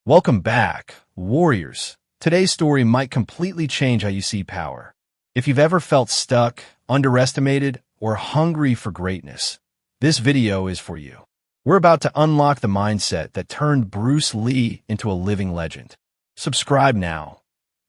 Welcome back, warriors. Today's story might completely change how you see power. If you've ever felt stuck, underestimated, or hungry for greatness, this video is for you. We're about to unlock the mindset that turned Bruce Lee into a living legend. Subscribe now,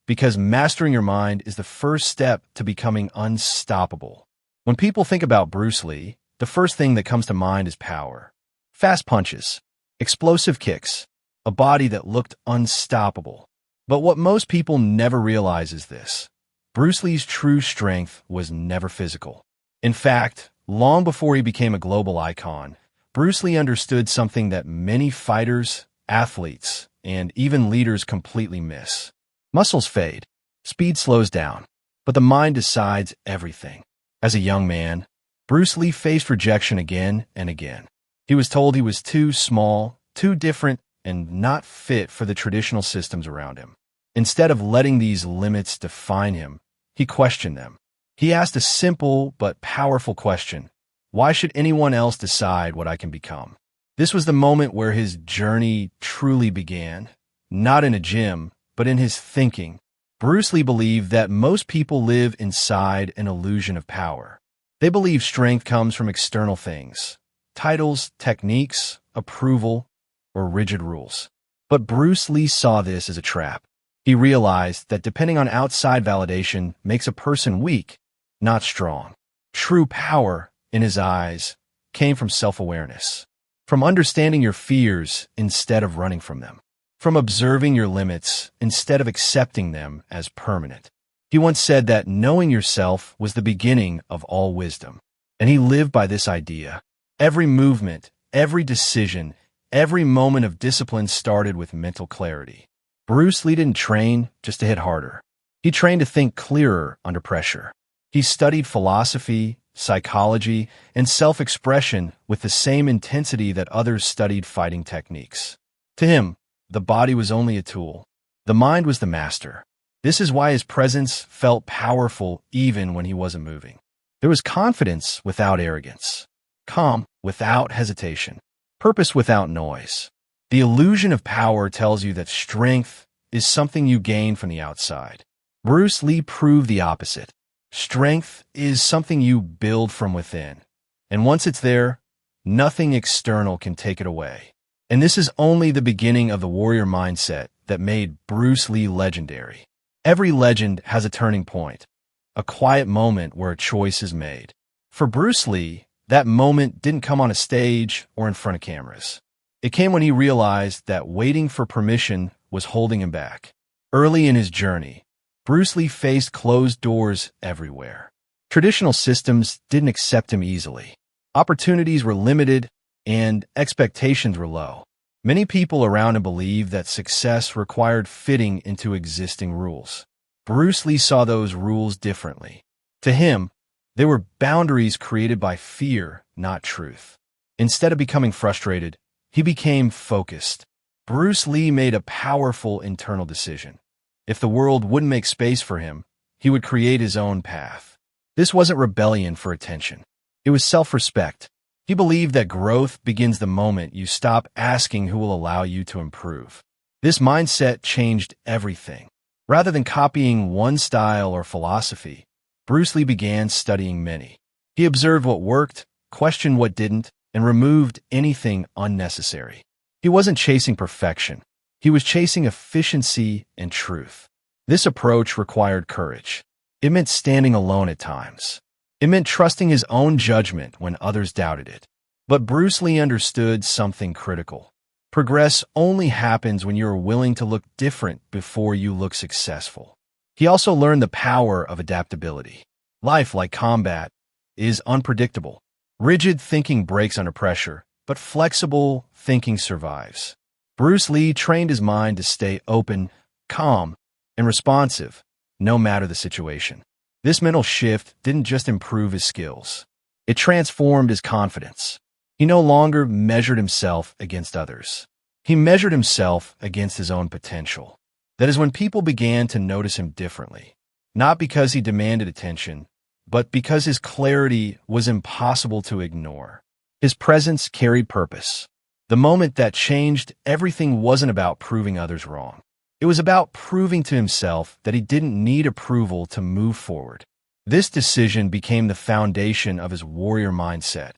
because mastering your mind is the first step to becoming unstoppable. When people think about Bruce Lee, the first thing that comes to mind is power. Fast punches, explosive kicks, a body that looked unstoppable. But what most people never realize is this: Bruce Lee's true strength was never physical. In fact, long before he became a global icon, Bruce Lee understood something that many fighters, athletes, and even leaders completely miss. Muscles fade, speed slows down, but the mind decides everything. As a young man, Bruce Lee faced rejection again and again. He was told he was too small, too different, and not fit for the traditional systems around him. Instead of letting these limits define him, he questioned them. He asked a simple but powerful question: why should anyone else decide what I can become? This was the moment where his journey truly began, not in a gym, but in his thinking. Bruce Lee believed that most people live inside an illusion of power. They believe strength comes from external things: titles, techniques, approval, or rigid rules. But Bruce Lee saw this as a trap. He realized that depending on outside validation makes a person weak, not strong. True power, in his eyes, came from self-awareness, from understanding your fears instead of running from them, from observing your limits instead of accepting them as permanent. He once said that knowing yourself was the beginning of all wisdom, and he lived by this idea. Every movement, every decision, every moment of discipline started with mental clarity. Bruce Lee didn't train just to hit harder. He trained to think clearer under pressure. He studied philosophy, psychology, and self-expression with the same intensity that others studied fighting techniques. To him, the body was only a tool. The mind was the master. This is why his presence felt powerful even when he wasn't moving. There was confidence without arrogance, calm without hesitation, purpose without noise. The illusion of power tells you that strength is something you gain from the outside. Bruce Lee proved the opposite. Strength is something you build from within, and once it's there, nothing external can take it away. And this is only the beginning of the warrior mindset that made Bruce Lee legendary. Every legend has a turning point, a quiet moment where a choice is made. For Bruce Lee, that moment didn't come on a stage or in front of cameras. It came when he realized that waiting for permission was holding him back. Early in his journey, Bruce Lee faced closed doors everywhere. Traditional systems didn't accept him easily. Opportunities were limited, and expectations were low. Many people around him believed that success required fitting into existing rules. Bruce Lee saw those rules differently. To him, they were boundaries created by fear, not truth. Instead of becoming frustrated, he became focused. Bruce Lee made a powerful internal decision. If the world wouldn't make space for him, he would create his own path. This wasn't rebellion for attention. It was self-respect. He believed that growth begins the moment you stop asking who will allow you to improve. This mindset changed everything. Rather than copying one style or philosophy, Bruce Lee began studying many. He observed what worked, questioned what didn't, and removed anything unnecessary. He wasn't chasing perfection. He was chasing efficiency and truth. This approach required courage. It meant standing alone at times. It meant trusting his own judgment when others doubted it. But Bruce Lee understood something critical. Progress only happens when you are willing to look different before you look successful. He also learned the power of adaptability. Life, like combat, is unpredictable. Rigid thinking breaks under pressure, but flexible thinking survives. Bruce Lee trained his mind to stay open, calm, and responsive, no matter the situation. This mental shift didn't just improve his skills. It transformed his confidence. He no longer measured himself against others. He measured himself against his own potential. That is when people began to notice him differently, not because he demanded attention, but because his clarity was impossible to ignore. His presence carried purpose. The moment that changed everything wasn't about proving others wrong. It was about proving to himself that he didn't need approval to move forward. This decision became the foundation of his warrior mindset,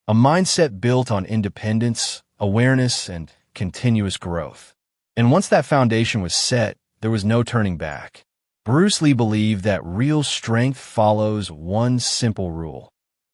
a mindset built on independence, awareness, and continuous growth. And once that foundation was set, there was no turning back. Bruce Lee believed that real strength follows one simple rule.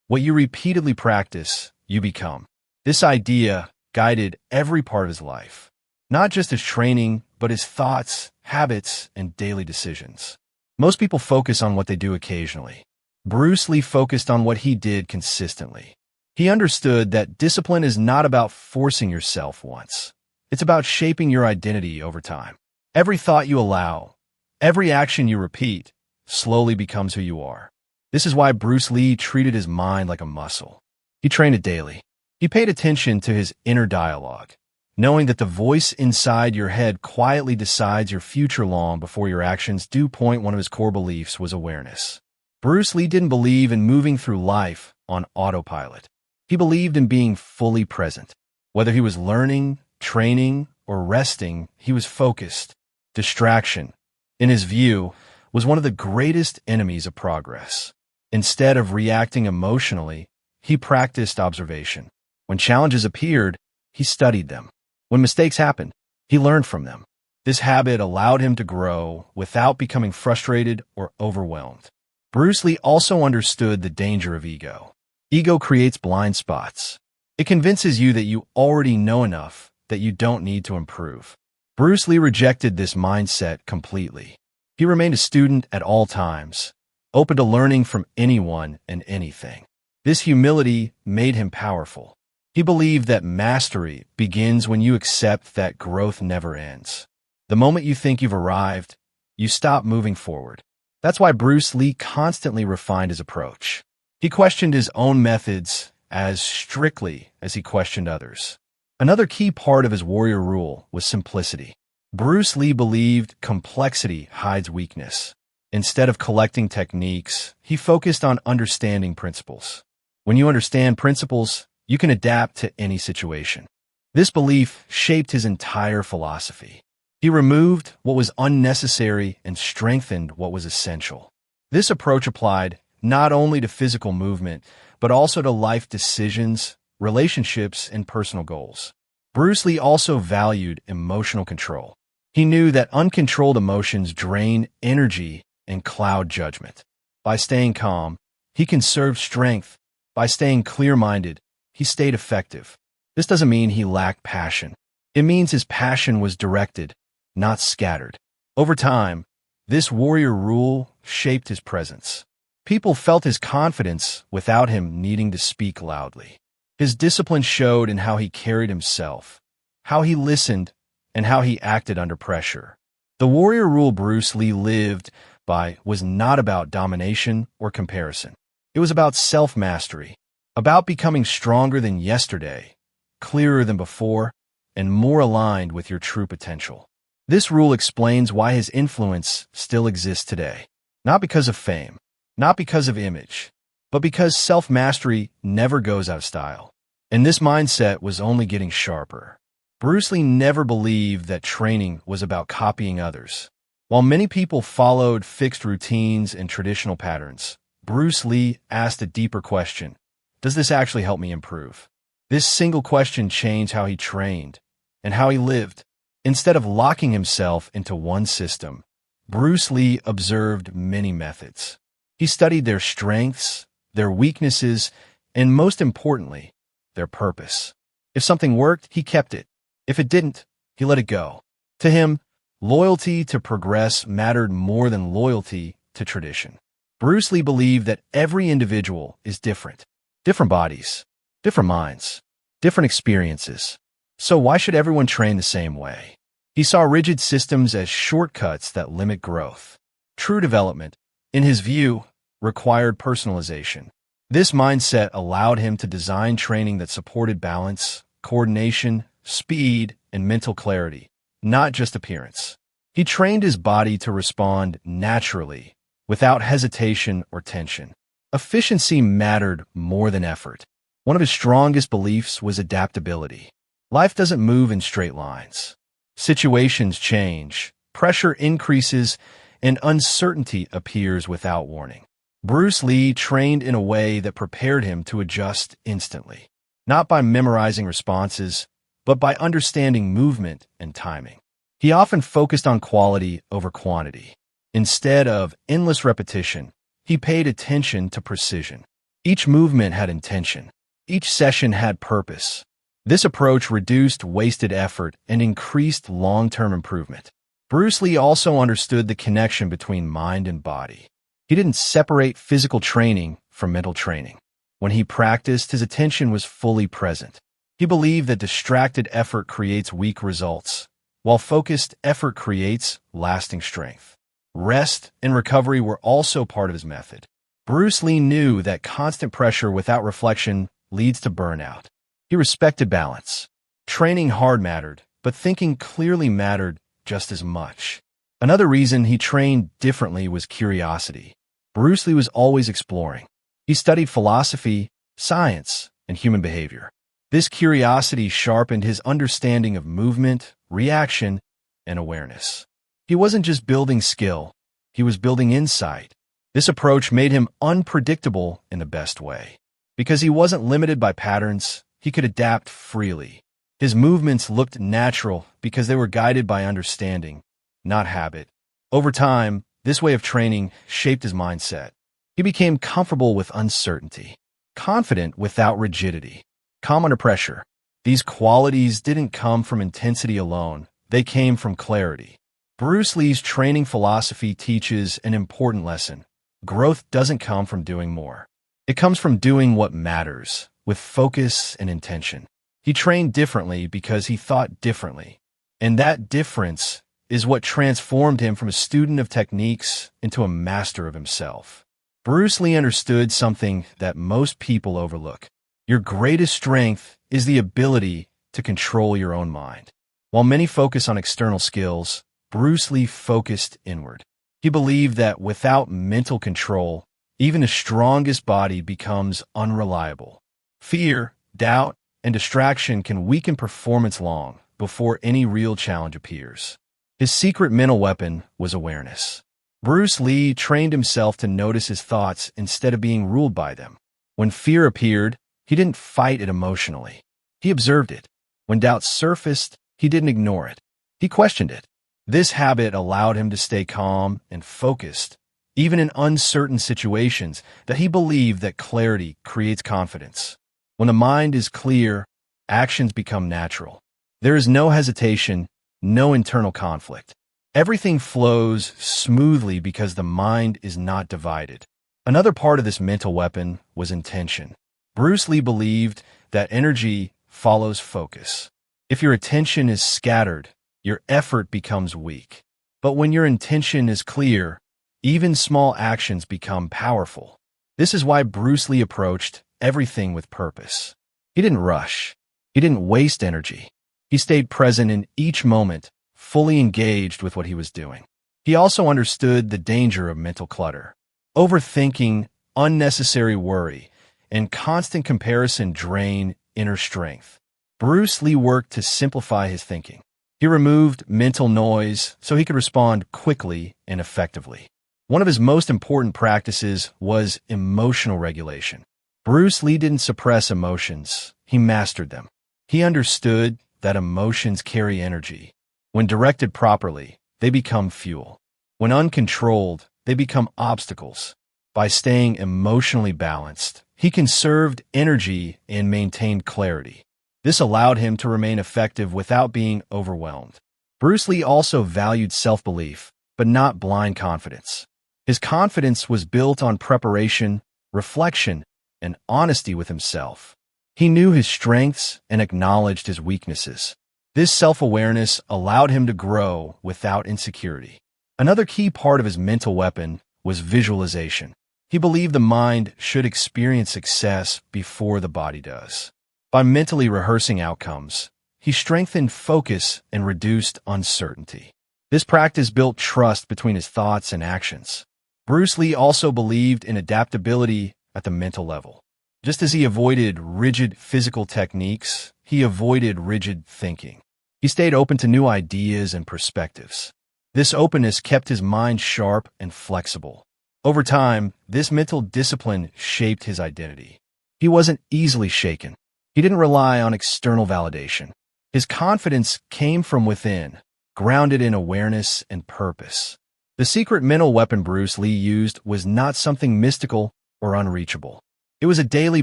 What you repeatedly practice, you become. This idea guided every part of his life, not just his training, but his thoughts, habits, and daily decisions. Most people focus on what they do occasionally. Bruce Lee focused on what he did consistently. He understood that discipline is not about forcing yourself once. It's about shaping your identity over time. Every thought you allow, every action you repeat, slowly becomes who you are. This is why Bruce Lee treated his mind like a muscle. He trained it daily. He paid attention to his inner dialogue, knowing that the voice inside your head quietly decides your future long before your actions do. One of his core beliefs was awareness. Bruce Lee didn't believe in moving through life on autopilot. He believed in being fully present. Whether he was learning, training, or resting, he was focused. Distraction, in his view, was one of the greatest enemies of progress. Instead of reacting emotionally, he practiced observation. When challenges appeared, he studied them. When mistakes happened, he learned from them. This habit allowed him to grow without becoming frustrated or overwhelmed. Bruce Lee also understood the danger of ego. Ego creates blind spots. It convinces you that you already know enough, that you don't need to improve. Bruce Lee rejected this mindset completely. He remained a student at all times, open to learning from anyone and anything. This humility made him powerful. He believed that mastery begins when you accept that growth never ends. The moment you think you've arrived, you stop moving forward. That's why Bruce Lee constantly refined his approach. He questioned his own methods as strictly as he questioned others. Another key part of his warrior rule was simplicity. Bruce Lee believed complexity hides weakness. Instead of collecting techniques, he focused on understanding principles. When you understand principles, you can adapt to any situation. This belief shaped his entire philosophy. He removed what was unnecessary and strengthened what was essential. This approach applied not only to physical movement, but also to life decisions, relationships, and personal goals. Bruce Lee also valued emotional control. He knew that uncontrolled emotions drain energy and cloud judgment. By staying calm, he conserved strength. By staying clear-minded, he stayed effective. This doesn't mean he lacked passion. It means his passion was directed, not scattered. Over time, this warrior rule shaped his presence. People felt his confidence without him needing to speak loudly. His discipline showed in how he carried himself, how he listened, and how he acted under pressure. The warrior rule Bruce Lee lived by was not about domination or comparison. It was about self-mastery, about becoming stronger than yesterday, clearer than before, and more aligned with your true potential. This rule explains why his influence still exists today. Not because of fame, not because of image, but because self-mastery never goes out of style. And this mindset was only getting sharper. Bruce Lee never believed that training was about copying others. While many people followed fixed routines and traditional patterns, Bruce Lee asked a deeper question. Does this actually help me improve? This single question changed how he trained and how he lived. Instead of locking himself into one system, Bruce Lee observed many methods. He studied their strengths, their weaknesses, and most importantly, their purpose. If something worked, he kept it. If it didn't, he let it go. To him, loyalty to progress mattered more than loyalty to tradition. Bruce Lee believed that every individual is different. Different bodies, different minds, different experiences. So why should everyone train the same way? He saw rigid systems as shortcuts that limit growth. True development, in his view, required personalization. This mindset allowed him to design training that supported balance, coordination, speed, and mental clarity, not just appearance. He trained his body to respond naturally, without hesitation or tension. Efficiency mattered more than effort. One of his strongest beliefs was adaptability. Life doesn't move in straight lines. Situations change, pressure increases, and uncertainty appears without warning. Bruce Lee trained in a way that prepared him to adjust instantly, not by memorizing responses, but by understanding movement and timing. He often focused on quality over quantity. Instead of endless repetition, he paid attention to precision. Each movement had intention. Each session had purpose. This approach reduced wasted effort and increased long-term improvement. Bruce Lee also understood the connection between mind and body. He didn't separate physical training from mental training. When he practiced, his attention was fully present. He believed that distracted effort creates weak results, while focused effort creates lasting strength. Rest and recovery were also part of his method. Bruce Lee knew that constant pressure without reflection leads to burnout. He respected balance. Training hard mattered, but thinking clearly mattered just as much. Another reason he trained differently was curiosity. Bruce Lee was always exploring. He studied philosophy, science, and human behavior. This curiosity sharpened his understanding of movement, reaction, and awareness. He wasn't just building skill, he was building insight. This approach made him unpredictable in the best way. Because he wasn't limited by patterns, he could adapt freely. His movements looked natural because they were guided by understanding, not habit. Over time, this way of training shaped his mindset. He became comfortable with uncertainty, confident without rigidity, calm under pressure. These qualities didn't come from intensity alone, they came from clarity. Bruce Lee's training philosophy teaches an important lesson. Growth doesn't come from doing more. It comes from doing what matters, with focus and intention. He trained differently because he thought differently. And that difference is what transformed him from a student of techniques into a master of himself. Bruce Lee understood something that most people overlook. Your greatest strength is the ability to control your own mind. While many focus on external skills, Bruce Lee focused inward. He believed that without mental control, even the strongest body becomes unreliable. Fear, doubt, and distraction can weaken performance long before any real challenge appears. His secret mental weapon was awareness. Bruce Lee trained himself to notice his thoughts instead of being ruled by them. When fear appeared, he didn't fight it emotionally. He observed it. When doubt surfaced, he didn't ignore it. He questioned it. This habit allowed him to stay calm and focused, even in uncertain situations, that he believed that clarity creates confidence. When the mind is clear, actions become natural. There is no hesitation, no internal conflict. Everything flows smoothly because the mind is not divided. Another part of this mental weapon was intention. Bruce Lee believed that energy follows focus. If your attention is scattered, your effort becomes weak. But when your intention is clear, even small actions become powerful. This is why Bruce Lee approached everything with purpose. He didn't rush. He didn't waste energy. He stayed present in each moment, fully engaged with what he was doing. He also understood the danger of mental clutter. Overthinking, unnecessary worry, and constant comparison drain inner strength. Bruce Lee worked to simplify his thinking. He removed mental noise so he could respond quickly and effectively. One of his most important practices was emotional regulation. Bruce Lee didn't suppress emotions, he mastered them. He understood that emotions carry energy. When directed properly, they become fuel. When uncontrolled, they become obstacles. By staying emotionally balanced, he conserved energy and maintained clarity. This allowed him to remain effective without being overwhelmed. Bruce Lee also valued self-belief, but not blind confidence. His confidence was built on preparation, reflection, and honesty with himself. He knew his strengths and acknowledged his weaknesses. This self-awareness allowed him to grow without insecurity. Another key part of his mental weapon was visualization. He believed the mind should experience success before the body does. By mentally rehearsing outcomes, he strengthened focus and reduced uncertainty. This practice built trust between his thoughts and actions. Bruce Lee also believed in adaptability at the mental level. Just as he avoided rigid physical techniques, he avoided rigid thinking. He stayed open to new ideas and perspectives. This openness kept his mind sharp and flexible. Over time, this mental discipline shaped his identity. He wasn't easily shaken. He didn't rely on external validation. His confidence came from within, grounded in awareness and purpose. The secret mental weapon Bruce Lee used was not something mystical or unreachable. It was a daily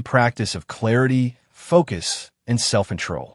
practice of clarity, focus, and self-control.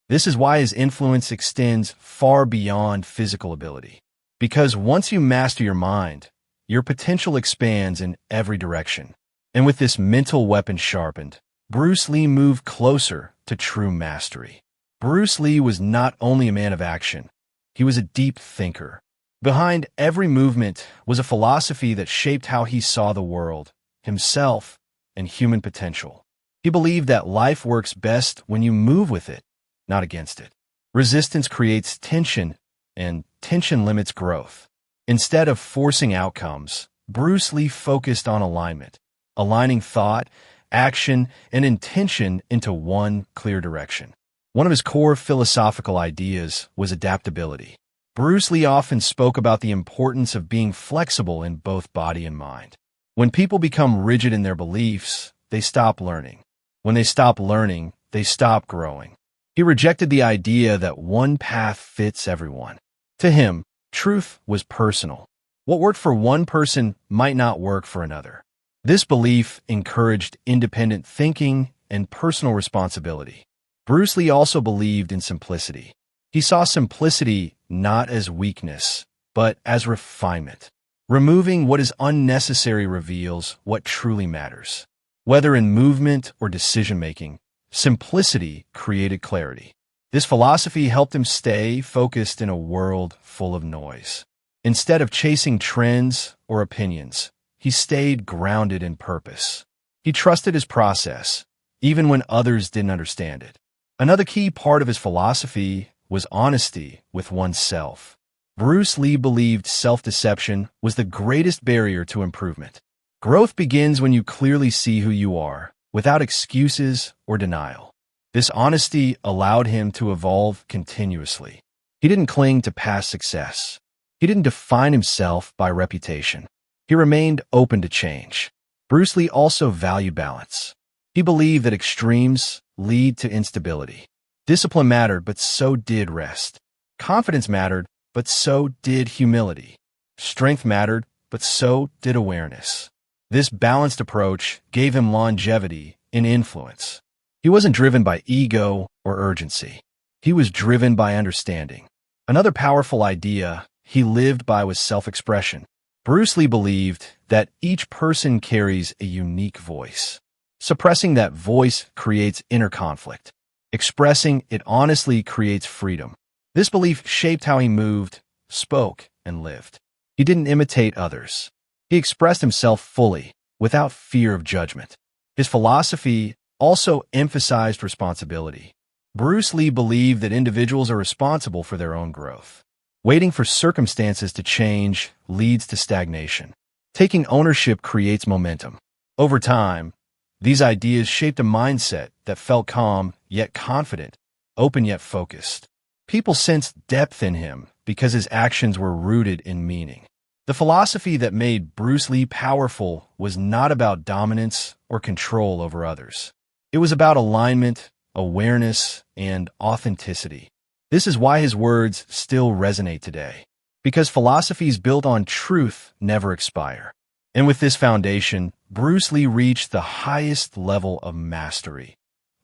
This is why his influence extends far beyond physical ability. Because once you master your mind, your potential expands in every direction. And with this mental weapon sharpened, Bruce Lee moved closer to true mastery. Bruce Lee was not only a man of action, he was a deep thinker. Behind every movement was a philosophy that shaped how he saw the world, himself, and human potential. He believed that life works best when you move with it, not against it. Resistance creates tension, and tension limits growth. Instead of forcing outcomes, Bruce Lee focused on alignment, aligning thought, action, and intention into one clear direction. One of his core philosophical ideas was adaptability. Bruce Lee often spoke about the importance of being flexible in both body and mind. When people become rigid in their beliefs, they stop learning. When they stop learning, they stop growing. He rejected the idea that one path fits everyone. To him, truth was personal. What worked for one person might not work for another. This belief encouraged independent thinking and personal responsibility. Bruce Lee also believed in simplicity. He saw simplicity not as weakness, but as refinement. Removing what is unnecessary reveals what truly matters. Whether in movement or decision-making, simplicity created clarity. This philosophy helped him stay focused in a world full of noise. Instead of chasing trends or opinions, he stayed grounded in purpose. He trusted his process, even when others didn't understand it. Another key part of his philosophy was honesty with oneself. Bruce Lee believed self-deception was the greatest barrier to improvement. Growth begins when you clearly see who you are, without excuses or denial. This honesty allowed him to evolve continuously. He didn't cling to past success. He didn't define himself by reputation. He remained open to change. Bruce Lee also valued balance. He believed that extremes lead to instability. Discipline mattered, but so did rest. Confidence mattered, but so did humility. Strength mattered, but so did awareness. This balanced approach gave him longevity and influence. He wasn't driven by ego or urgency. He was driven by understanding. Another powerful idea he lived by was self-expression. Bruce Lee believed that each person carries a unique voice. Suppressing that voice creates inner conflict. Expressing it honestly creates freedom. This belief shaped how he moved, spoke, and lived. He didn't imitate others. He expressed himself fully, without fear of judgment. His philosophy also emphasized responsibility. Bruce Lee believed that individuals are responsible for their own growth. Waiting for circumstances to change leads to stagnation. Taking ownership creates momentum. Over time, these ideas shaped a mindset that felt calm yet confident, open yet focused. People sensed depth in him because his actions were rooted in meaning. The philosophy that made Bruce Lee powerful was not about dominance or control over others. It was about alignment, awareness, and authenticity. This is why his words still resonate today, because philosophies built on truth never expire. And with this foundation, Bruce Lee reached the highest level of mastery,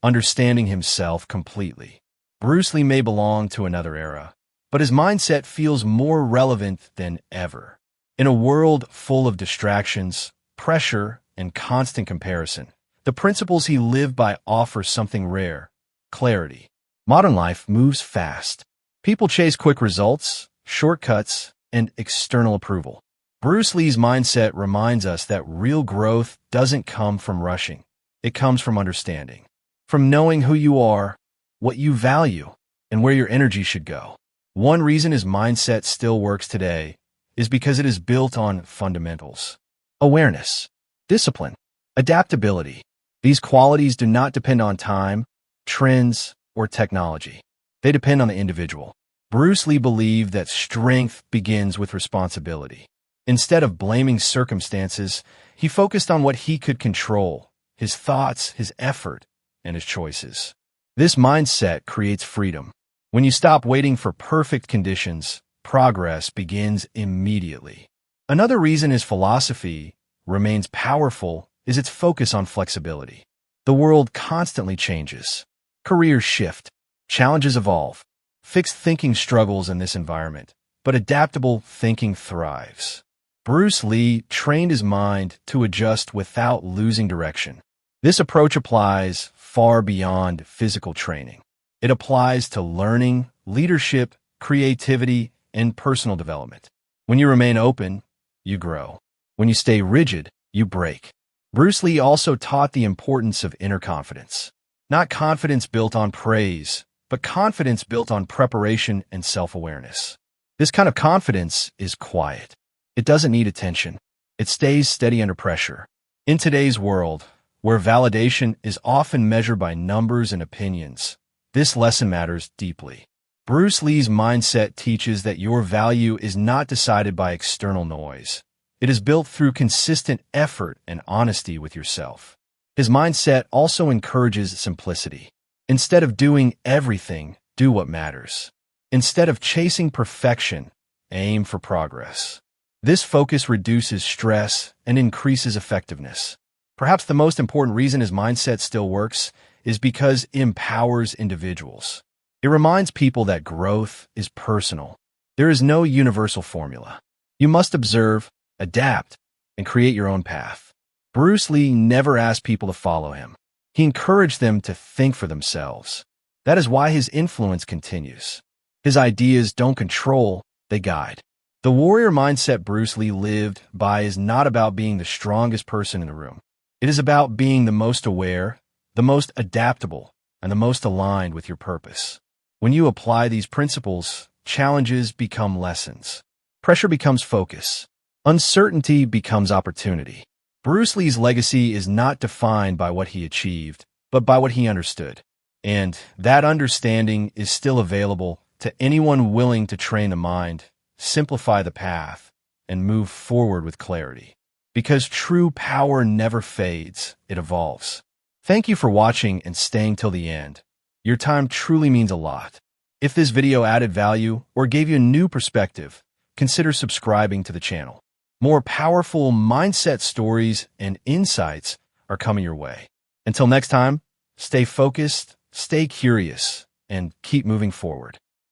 understanding himself completely. Bruce Lee may belong to another era, but his mindset feels more relevant than ever. In a world full of distractions, pressure, and constant comparison, the principles he lived by offer something rare: clarity. Modern life moves fast. People chase quick results, shortcuts, and external approval. Bruce Lee's mindset reminds us that real growth doesn't come from rushing. It comes from understanding, from knowing who you are, what you value, and where your energy should go. One reason his mindset still works today is because it is built on fundamentals: awareness, discipline, adaptability, These qualities do not depend on time, trends, or technology. They depend on the individual. Bruce Lee believed that strength begins with responsibility. Instead of blaming circumstances, he focused on what he could control: his thoughts, his effort, and his choices. This mindset creates freedom. When you stop waiting for perfect conditions, progress begins immediately. Another reason his philosophy remains powerful is its focus on flexibility. The world constantly changes. Careers shift. Challenges evolve. Fixed thinking struggles in this environment, but adaptable thinking thrives. Bruce Lee trained his mind to adjust without losing direction. This approach applies far beyond physical training. It applies to learning, leadership, creativity, and personal development. When you remain open, you grow. When you stay rigid, you break. Bruce Lee also taught the importance of inner confidence. Not confidence built on praise, but confidence built on preparation and self-awareness. This kind of confidence is quiet. It doesn't need attention. It stays steady under pressure. In today's world, where validation is often measured by numbers and opinions, this lesson matters deeply. Bruce Lee's mindset teaches that your value is not decided by external noise. It is built through consistent effort and honesty with yourself. His mindset also encourages simplicity. Instead of doing everything, do what matters. Instead of chasing perfection, aim for progress. This focus reduces stress and increases effectiveness. Perhaps the most important reason his mindset still works is because it empowers individuals. It reminds people that growth is personal. There is no universal formula. You must observe, adapt, and create your own path. Bruce Lee never asked people to follow him. He encouraged them to think for themselves. That is why his influence continues. His ideas don't control, they guide. The warrior mindset Bruce Lee lived by is not about being the strongest person in the room. It is about being the most aware, the most adaptable, and the most aligned with your purpose. When you apply these principles, challenges become lessons. Pressure becomes focus. Uncertainty becomes opportunity. Bruce Lee's legacy is not defined by what he achieved, but by what he understood. And that understanding is still available to anyone willing to train the mind, simplify the path, and move forward with clarity. Because true power never fades, it evolves. Thank you for watching and staying till the end. Your time truly means a lot. If this video added value or gave you a new perspective, consider subscribing to the channel. More powerful mindset stories and insights are coming your way. Until next time, stay focused, stay curious, and keep moving forward.